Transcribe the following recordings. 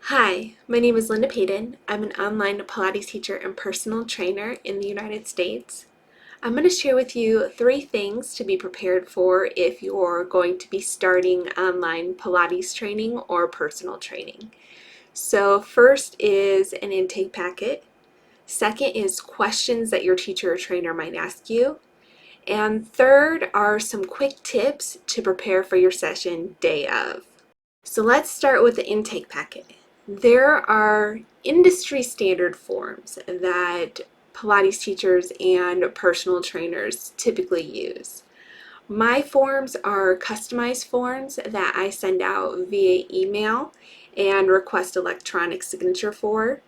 Hi, my name is Linda Payton. I'm an online Pilates teacher and personal trainer in the United States. I'm going to share with you 3 things to be prepared for if you're going to be starting online Pilates training or personal training. So first is an intake packet. Second is questions that your teacher or trainer might ask you. And third are some quick tips to prepare for your session day of. So let's start with the intake packet. There are industry standard forms that Pilates teachers and personal trainers typically use. My forms are customized forms that I send out via email and request electronic signature for.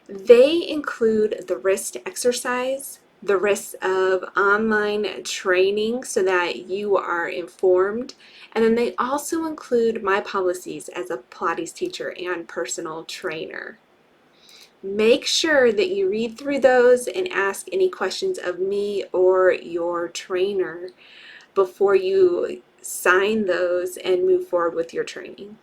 They include the wrist exercise, the risks of online training so that you are informed, and then they also include my policies as a Pilates teacher and personal trainer. Make sure that you read through those and ask any questions of me or your trainer before you sign those and move forward with your training.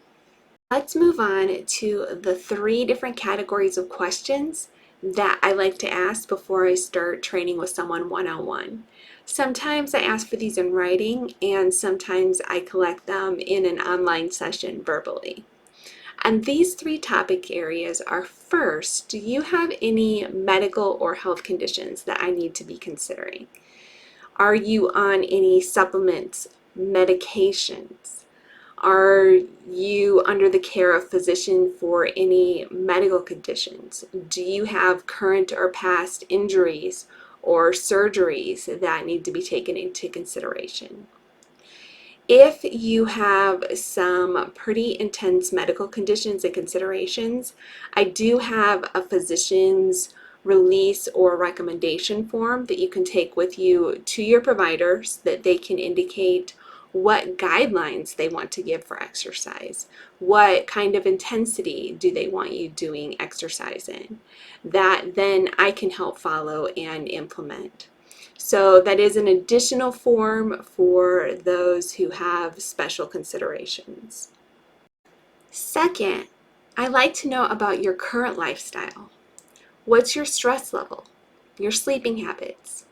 Let's move on to the 3 different categories of questions that I like to ask before I start training with someone one-on-one. Sometimes I ask for these in writing, and sometimes I collect them in an online session verbally. And these 3 topic areas are: first, do you have any medical or health conditions that I need to be considering? Are you on any supplements, medications? Are you under the care of a physician for any medical conditions? Do you have current or past injuries or surgeries that need to be taken into consideration? If you have some pretty intense medical conditions and considerations, I do have a physician's release or recommendation form that you can take with you to your provider so that they can indicate what guidelines they want to give for exercise. What kind of intensity do they want you doing exercise in? That then I can help follow and implement. So that is an additional form for those who have special considerations. Second, I like to know about your current lifestyle. What's your stress level? Your sleeping habits?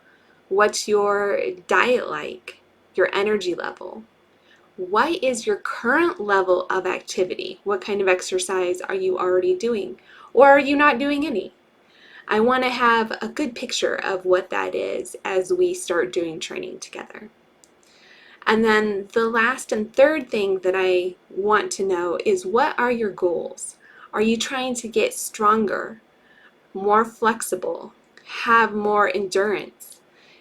What's your diet like? Your energy level? What is your current level of activity? What kind of exercise are you already doing? Or are you not doing any? I want to have a good picture of what that is as we start doing training together. And then the last and third thing that I want to know is, what are your goals? Are you trying to get stronger, more flexible, have more endurance,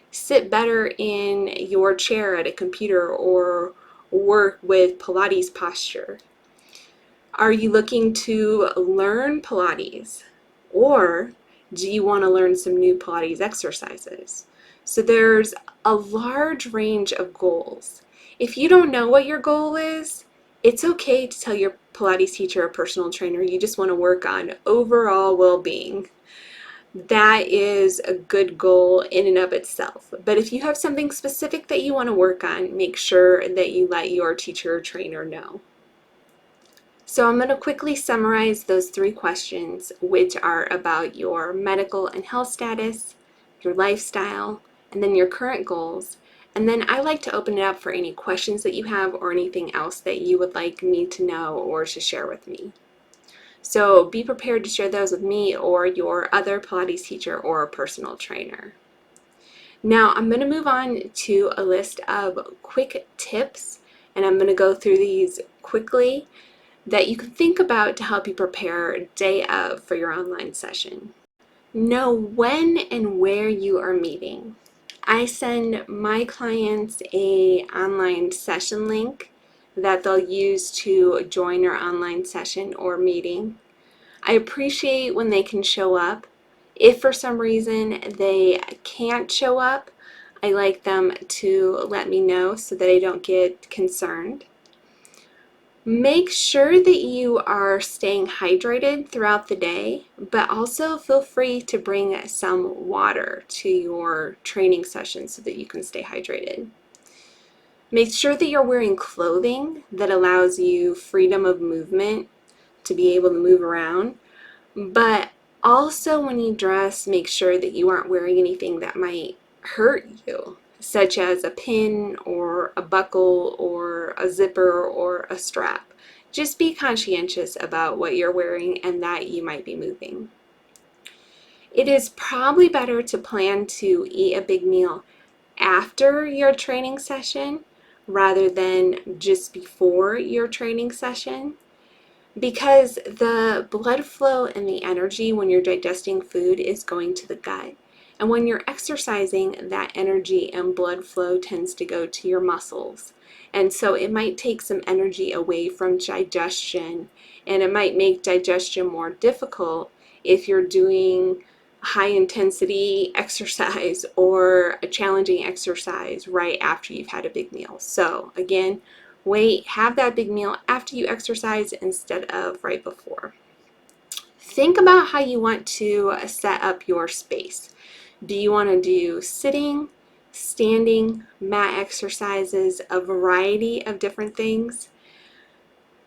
sit better in your chair at a computer, or work with Pilates posture? Are you looking to learn Pilates, or do you want to learn some new Pilates exercises? So there's a large range of goals. If you don't know what your goal is, it's okay to tell your Pilates teacher or personal trainer you just want to work on overall well-being. That is a good goal in and of itself. But if you have something specific that you want to work on, make sure that you let your teacher or trainer know. So I'm going to quickly summarize those 3 questions, which are about your medical and health status, your lifestyle, and then your current goals. And then I like to open it up for any questions that you have or anything else that you would like me to know or to share with me. So be prepared to share those with me or your other Pilates teacher or personal trainer. Now I'm going to move on to a list of quick tips, and I'm going to go through these quickly that you can think about to help you prepare day of for your online session. Know when and where you are meeting. I send my clients an online session link that they'll use to join our online session or meeting. I appreciate when they can show up. If for some reason they can't show up, I like them to let me know so that I don't get concerned. Make sure that you are staying hydrated throughout the day, but also feel free to bring some water to your training session so that you can stay hydrated. Make sure that you're wearing clothing that allows you freedom of movement to be able to move around. But also when you dress, make sure that you aren't wearing anything that might hurt you, such as a pin or a buckle or a zipper or a strap. Just be conscientious about what you're wearing and that you might be moving. It is probably better to plan to eat a big meal after your training session rather than just before your training session, because the blood flow and the energy when you're digesting food is going to the gut. And when you're exercising, that energy and blood flow tends to go to your muscles. And so it might take some energy away from digestion, and it might make digestion more difficult if you're doing high intensity exercise or a challenging exercise right after you've had a big meal. So again, have that big meal after you exercise instead of right before. Think about how you want to set up your space. Do you want to do sitting, standing, mat exercises, a variety of different things?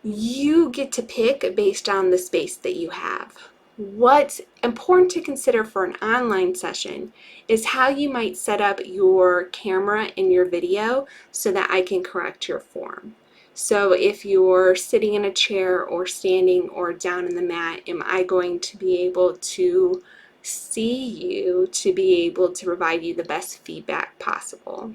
You get to pick based on the space that you have. What's important to consider for an online session is how you might set up your camera and your video so that I can correct your form. So if you're sitting in a chair or standing or down in the mat, am I going to be able to see you to be able to provide you the best feedback possible?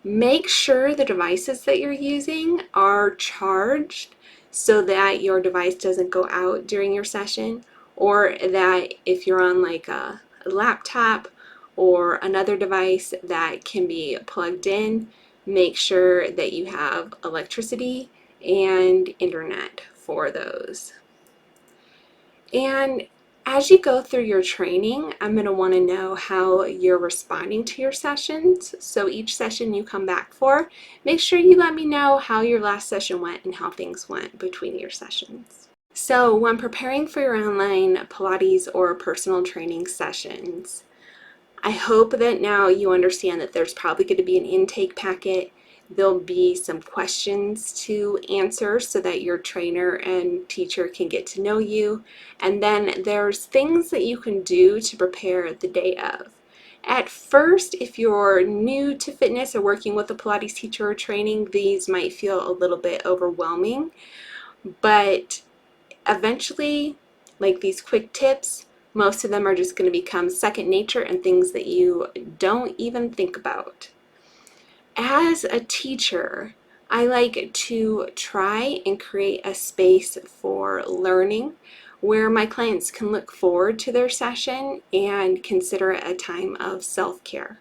Make sure the devices that you're using are charged so that your device doesn't go out during your session, or that if you're on like a laptop or another device that can be plugged in, make sure that you have electricity and internet for those. And as you go through your training, I'm going to want to know how you're responding to your sessions. So each session you come back for, make sure you let me know how your last session went and how things went between your sessions. So when preparing for your online Pilates or personal training sessions, I hope that now you understand that there's probably going to be an intake packet. There'll be some questions to answer so that your trainer and teacher can get to know you. And then there's things that you can do to prepare the day of. At first, if you're new to fitness or working with a Pilates teacher or training, these might feel a little bit overwhelming. But eventually, like these quick tips, most of them are just going to become second nature and things that you don't even think about. As a teacher, I like to try and create a space for learning where my clients can look forward to their session and consider it a time of self-care.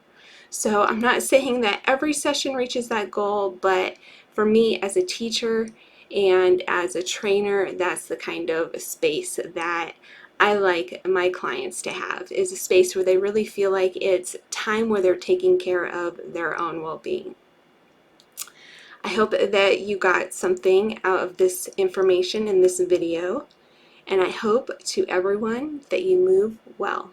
So I'm not saying that every session reaches that goal, but for me as a teacher and as a trainer, that's the kind of space that I like my clients to have, is a space where they really feel like it's time where they're taking care of their own well-being. I hope that you got something out of this information in this video, and I hope to everyone that you move well.